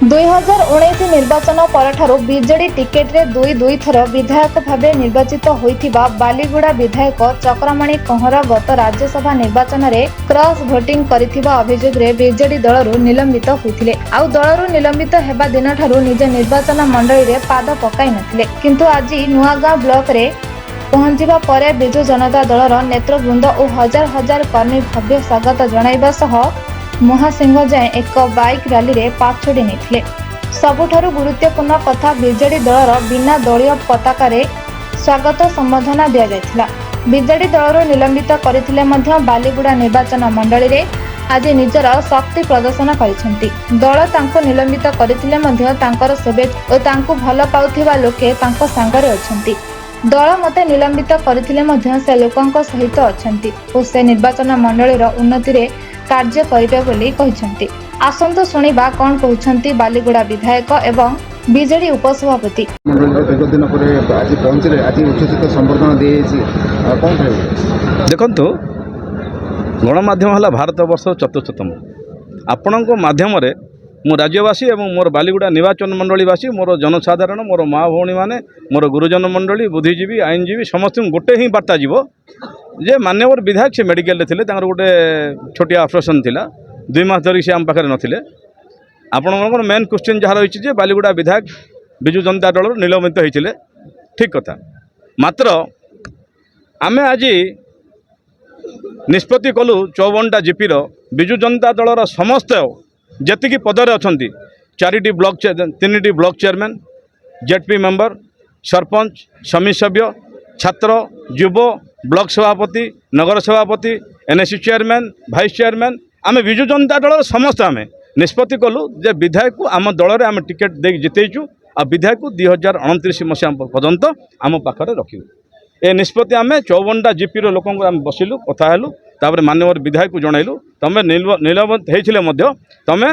2019 निर्वाचन परठारु BJD ticket रे दुई थर विधायक भावे निर्वाचित होइथिबा बालीगुड़ा विधायक चक्रमणि कहर गत राज्यसभा निर्वाचन रे क्रॉस भोटिंग करिथिबा अभियोग रे बीजेडी दलरु निलंबित होइथिले। आउ दलरु निलंबित हेबा दिन ठारु निज निर्वाचन मंडली रे पाद पकाई नथिले, किंतु आज नुआगां ब्लॉक रे पहुंचीबा परे बिजु जनता दलर नेतृवृंद और हजार हजार कर्मी भव्य स्वागत जणाइबा सह महासिंह जाए एक बाइक रैली रे पाछोड़ी नहीं। सबुठारु गुरुत्वपूर्ण कथा बीजेडी दलर बिना दलीय पताका रे स्वागत संबोधना दिया जायथिला। बीजेडी दलर निलंबित करथिले मध्य बालीगुड़ा निर्वाचन मंडली रे आज निजर शक्ति प्रदर्शन करिसेंती। दल तांको निलंबित करथिले मध्य तांकर शुभेच्छा और तांको भल पाउथिबा लोके तांको संगरे अछंती। दल मते निलंबित करथिले मध्य से लोकंक सहित अछंती और से निर्वाचन मंडली रो उन्नति रे कार्य करिबे बोली कहिसंती। आसंतो सुनिबा कोन कहउछंती बालीगुड़ा विधायक एवं बीजेडी उपसभापति। दिन परे आज पहुंचले, आज उच्चशित संबर्धना दिए कोन कहबे? देखंतु गणमाध्यम हला भारत वर्ष चतुर्थतम। आपणक माध्यम रे मो राज्यवासी एवं मोर बालीगुड़ा निर्वाचन मंडलीवासी, मोर जनसाधारण, मोर माँ भौणी माने, मोर गुरुजन मंडली, बुद्धिजीवी, आईनजीवी समस्त गोटे ही बार्ता जीव जे मान्यवर विधायक से मेडिकल रे थिले, तांकर गोटे छोटिया ऑपरेशन थिला, 2 मास धरी से आम पाखे नथिले। आपणकर मेन क्वेश्चन जहाँ रही है बालीगुड़ा विधायक बिजु जनता दल निलंबित होते, ठीक कथा। मात्र आमे आज निष्पत्ति कलु 54टा जीपी बिजु जनता दलर समस्त जेतिकी पदरे अछंती 4टी ब्लॉक 3टी block chairman, ZP member, sarpanch, समिति सभ्य, छात्र, युव, ब्लॉक सभापति, नगर सभापति, एनएससी चेयरमैन, भाइस चेयरमैन, आम बिजु जनता दल समस्त आम निष्पत्ति कलु जे विधायक को आम दल में आम टिकेट दे जितेचु आ विधायक को 2029 मसीहा पर्यंत आम पाखे रखू। ए निष्पत्ति आम 54टा जीपी लोक बसिलु, कथा हेलु, तापर माननीय विधायक को जनइलु तमें निलंबित होते तमें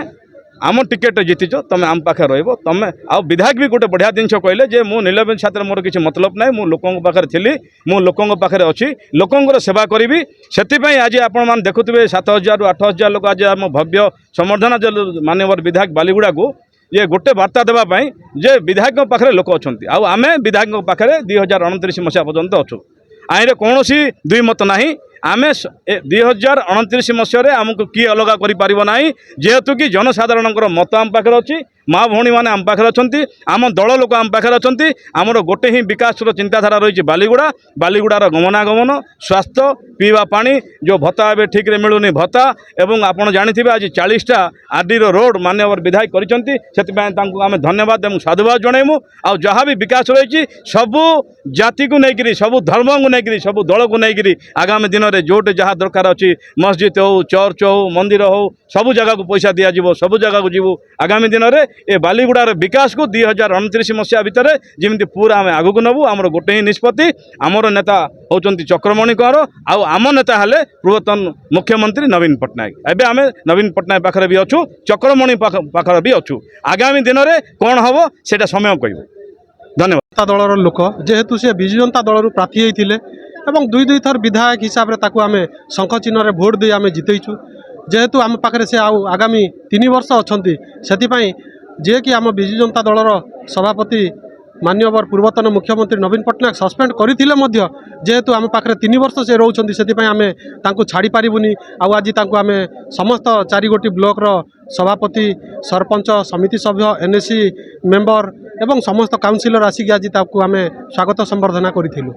आम टिकेट जीतिच, तुम आम पाखे रहिबो। तुम आ विधायक भी गोटे बढ़िया जिनस कहले जे मु निलंबित छात्र मोर किसी मतलब ना, मु लोकों पाखे थी, मु लोकों पाखे अच्छी, लोकों सेवा करी। से आज आपण मैंने देखुए 7000 ରୁ 8000 लोक आज आम भव्य समर्थना माननीय विधायक बालीगुड़ा को ये गोटे वार्ता देवाई जे विधायक पाखे लोक अच्छा आम विधायक पाखे 2029 मसीहा पर्यंत अच्छु। आईने कौन दुई मत ना, आम 2029 मसीह आमको किए अलग करना जेहेतु कि जनसाधारण मत आम पाखे अच्छी, माँ भौणी मैंने आम पाखे अच्छा, आम दल लोक आम पाखे अच्छा। आमर गोटे ही विकास चिंताधारा रही बालीगुड़ा, बालीगुड़ार गमनागमन, स्वास्थ्य, पीवा पानी, जो भत्ता ए ठीक रे मिलूनी भत्ता, एवं आपड़ जानी आज 40टा आरडी रोड माननीय विधायक कर आम धन्यवाद और साधुवाद जनइमु। आ जहाँ भी विकास रही सबू जाति को लेकर, सबू धर्म को लेकर, सबू दल को लेकर आगामी दिन में जोटे जहाँ दरकार अच्छी मस्जिद हो, चर्च हो, मंदिर हो, सबू जगह को पैसा दि जाव, सबू जगह को जीवु। आगामी दिन में ए बालीगुड़ार विकास को 2029 मसीहा भितर जमी पूरा आम आगू को नबू। आमर गोटे ही निष्पत्ति, आमर नेता होचंती चक्रमणि कौर, आम नेता हेले पूर्वतन मुख्यमंत्री नवीन पट्टनायक। एबे आम नवीन पट्टनायक पाखे भी अच्छु, चक्रमणि पाखे भी अच्छु। आगामी दिन में कौन हम सेटा समय कह। धन्यवाद। दलर लोक जेहेतु से बिजु जनता दलर प्रार्थी होते एवं दुई थर विधायक हिसाब से आम शंख चिन्ह रे भोट दे आम जितेचु। जेहेतु आम पाखे से आगामी 3 वर्ष अच्छा से जे कि आम बिजु जनता दलर सभापति माननीय पूर्वतन मुख्यमंत्री नवीन पट्टनायक सस्पेंड करते जेहेतु आम पाखे 3 वर्ष से रोचंती से आम छाड़ी पारिबुनी। आज आम समस्त 4 गोटी ब्लॉक सभापति, सरपंच, समिति सभ्य, एनएससी मेंबर एवं समस्त काउंसिलर आसिक आज आम स्वागत संबर्धना करूँ।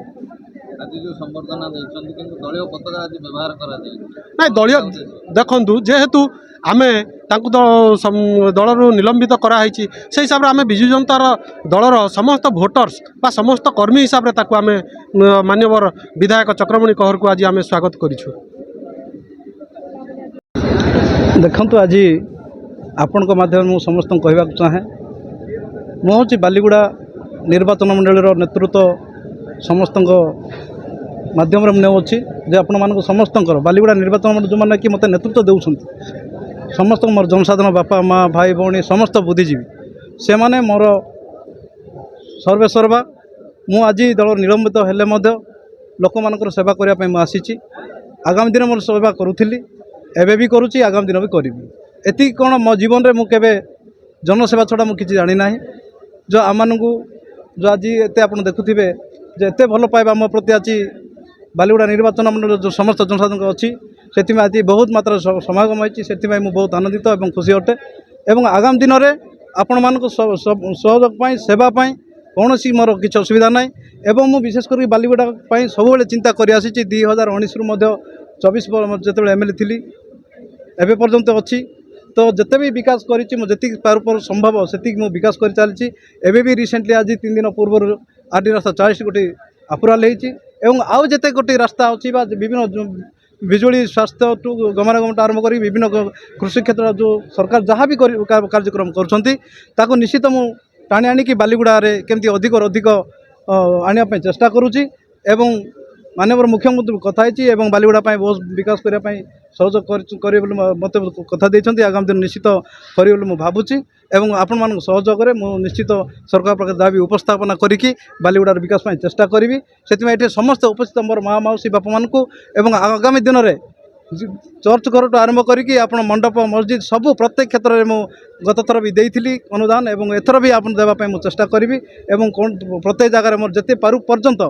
ना दलीय देखु जेहेतु आम दलर निलंबित कराई से हिसाब से आम बिजु जनता दलर समस्त भोटर्स बा समस्त कर्मी हिसाब से आम माननीय विधायक चक्रमणि कौर को आज आम स्वागत करूँ। देखु आज आपण माध्यम मुझे समस्त कहवाक चाहे, मुझे बालीगुड़ा निर्वाचन मंडल नेतृत्व समस्त माध्यम अच्छी जे आपण मान समस्त बालीगुड़ा निर्वाचन मंडल जो मैंने कि मत नेतृत्व देउछन समस्त मोर जनसाधारण बापा माँ भाई भौणी समस्त बुद्धिजीवी से माने मोर सर्वेसर्वा। मु आज दल निलंबित हेले लोक मान सेवा करने आसी। आगामी दिन मोर सेवा करूली, एबे भी करुँची, आगामी दिन भी करी। एति कौन मो जीवन में मुझे जनसेवा छड़ा मुझे किसी जानी ना जो आम जो आज एत आप देखुवे जो एत भल पाइबा आम प्रति आज बालीगुड़ा निर्वाचन मंडल जो समस्त जनसाधारण अच्छी से आज बहुत मात्रा समागम होती से बहुत आनंदित और खुशी अटे और आगामी दिन में आपण मान सहयोग सेवाई कौन सी मोर किसी असुविधा ना एवं मु विशेषकर बालीगुड़ा सब चिंता कर 2019 रु 24 जो एमएलए थी एवं पर्यंत अच्छी तो जिते भी विकास करी जी पार संभव से मु विकास कर चली एवं भी रिसेंटली आज 3 दिन पूर्व आरडी रास्ता 40 गोटी अप्रुवाल होती आउ जिते गोटे रास्ता अच्छी विभिन्न बिजुली स्वास्थ्य टू गमनागम आरंभ कर विभिन्न कृषि क्षेत्र जो सरकार जहाँ भी कार्यक्रम कर निश्चित मु टाणी आणिकी बालीगुड़ा केमती अधिक अधिक आने चेष्टा करुँची एवं माननीय मुख्यमंत्री कथा है बालीगुड़ा बहुत विकास करने सहयोग करे मत कथा देते आगामी दिन निश्चित करें मुझे भावुची एवं आपण मान सहयोग निश्चित सरकार पाखे जहाँ भी उपस्थापना करी बालीगुड़ार विकास चेष्टा करी से समस्त उपस्थित मोर माँ मौसी बापा मानू आगामी दिन में चर्च घर आरंभ करी आप मंडप मस्जिद सबू प्रत्येक क्षेत्र में गत थर भी देती अनुदान एवं एथर भी आप देवाई मुझे चेष्टा करी प्रत्येक जगह मोर जिते पारु पर्यंत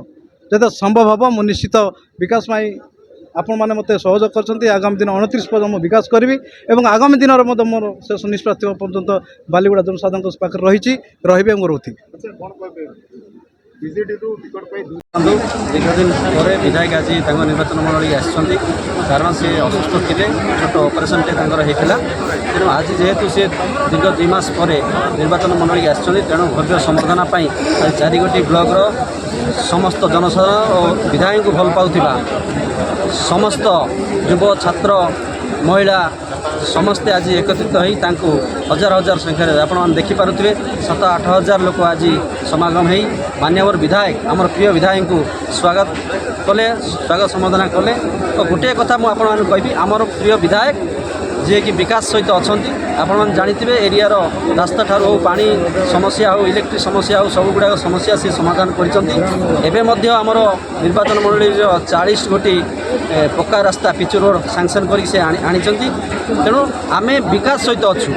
जब संभव हम मुझे निश्चित विकास आपण मैंने मत सहयोग कर आगामी दिन 29 पर्यटन विकास करी और आगामी दिन में मोर शेष निष्पत्ति पर्यंत बालीगुड़ा जनसाधारण पाखे रही रोथी दीर्घदिन पर विधायक आज निर्वाचन मंडल आसी कारण से असुस्थ थे छोट ऑपरेशन होता तेणु आज जेहेतु सी दीर्घ 2 मास पर निर्वाचन मंडल आसी तेणु भव्य संबर्धना आज 4 गोटी ब्लॉक समस्त जनसाधारण और विधायक को भल पाउथिबा समस्त युव छात्र महिला समस्ते आज एकत्रित हो हजार हजार संख्यार आपण देखिपे 7-8 हजार लोक आज समागम हो मान्यवर विधायक आमर प्रिय विधायक को स्वागत कले स्वागत संबर्धना कले तो गोटे कथा मुझे कहि आमर प्रिय विधायक जे कि विकास सहित अच्छा आपण जानते एरिया रास्ता ठारू हो पानी समस्या हो इलेक्ट्रिक समस्या हो सब गुड़ाक समस्या से समाधान कर आमर निर्वाचन मंडल 40 गोटी पक्का रास्ता पिचु रोड सांक्शन कर आनी तेणु आम विकास सहित अच्छु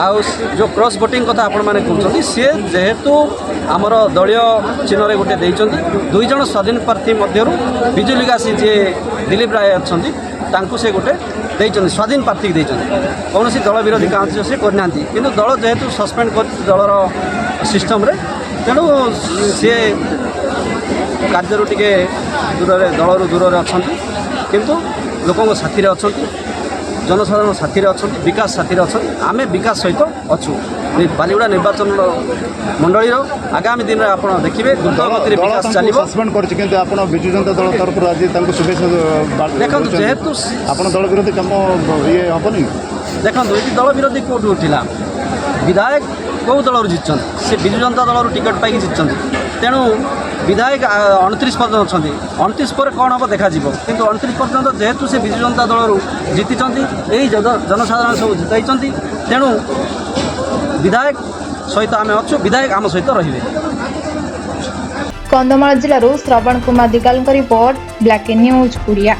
आउ जो क्रॉस वोटिंग कथा आपण मैंने कहते सी जेहेतु आमर दलीय चिन्ह गोटे देते 2 जन स्वाधीन प्रार्थी मध्य बिजुलीगासी जे दिलीप राय अच्छा से गोटे देते स्वाधीन प्रार्थी देते कौन दल विरोधी काम से करना कि दल जेहेतु सस्पेंड कर दलर सिस्टम तेणु सी कार्य टे दूर दलू दूर अच्छा किंतु लोकों साथी अच्छा जनसाधारण साथी अच्छा विकास साथी अच्छा आम विकास सहित अच्छु बालीगुड़ा निर्वाचन मंडल आगामी दिन में आप देखिए द्रुतगति विकास चलो सस्पेंड कर विजु जनता दल तरफ आज शुभेच्छा देखो जेहेतु आप दल विरोधी कम ये हेनी देखो ये दल विरोधी कौटू उठा विधायक कौ दल जीतन से विजु जनता दल टिकट पाई जीतन तेणु विधायक 29 पर्यटन अच्छा 29 पर कौन हम देखा किंतु 29 पर्यटन जेहेतु से विजु जनता दल जीति यही जनसाधारण सब जिताई तेणु विधायक सहित आम अच्छु विधायक आम सहित रही कंधमाल जिलूर Shravan Kumar Digal report black news Odia.